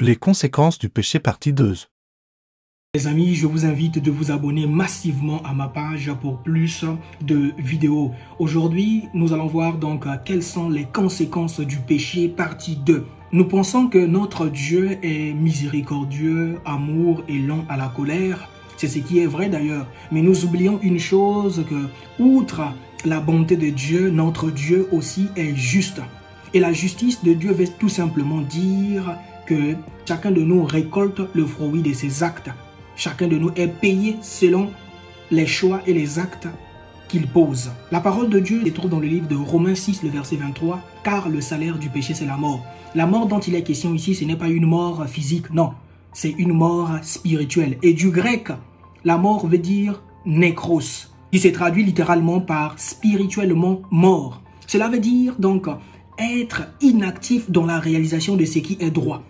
Les conséquences du péché partie 2. Les amis, je vous invite de vous abonner massivement à ma page pour plus de vidéos. Aujourd'hui, nous allons voir donc quelles sont les conséquences du péché partie 2. Nous pensons que notre Dieu est miséricordieux, amour et lent à la colère. C'est ce qui est vrai d'ailleurs. Mais nous oublions une chose que, outre la bonté de Dieu, notre Dieu aussi est juste. Et la justice de Dieu veut tout simplement dire que chacun de nous récolte le fruit de ses actes. Chacun de nous est payé selon les choix et les actes qu'il pose. La parole de Dieu se trouve dans le livre de Romains 6, le verset 23, « Car le salaire du péché, c'est la mort. » La mort dont il est question ici, ce n'est pas une mort physique, non. C'est une mort spirituelle. Et du grec, la mort veut dire « nékros », qui se traduit littéralement par « spirituellement mort ». Cela veut dire donc être inactif dans la réalisation de ce qui est droit.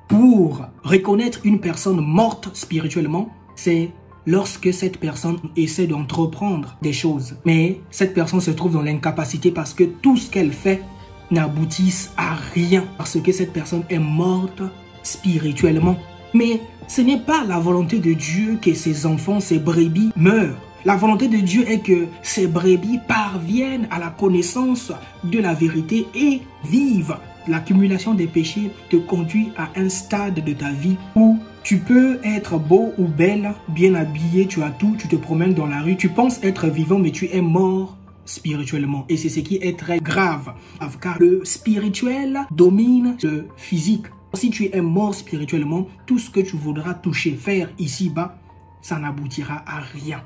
Pour reconnaître une personne morte spirituellement, c'est lorsque cette personne essaie d'entreprendre des choses. Mais cette personne se trouve dans l'incapacité parce que tout ce qu'elle fait n'aboutisse à rien. Parce que cette personne est morte spirituellement. Mais ce n'est pas la volonté de Dieu que ses enfants, ses brebis meurent. La volonté de Dieu est que ces brebis parviennent à la connaissance de la vérité et vivent. L'accumulation des péchés te conduit à un stade de ta vie où tu peux être beau ou belle, bien habillé, tu as tout, tu te promènes dans la rue, tu penses être vivant mais tu es mort spirituellement. Et c'est ce qui est très grave, car le spirituel domine le physique. Si tu es mort spirituellement, tout ce que tu voudras toucher, faire ici-bas, ça n'aboutira à rien.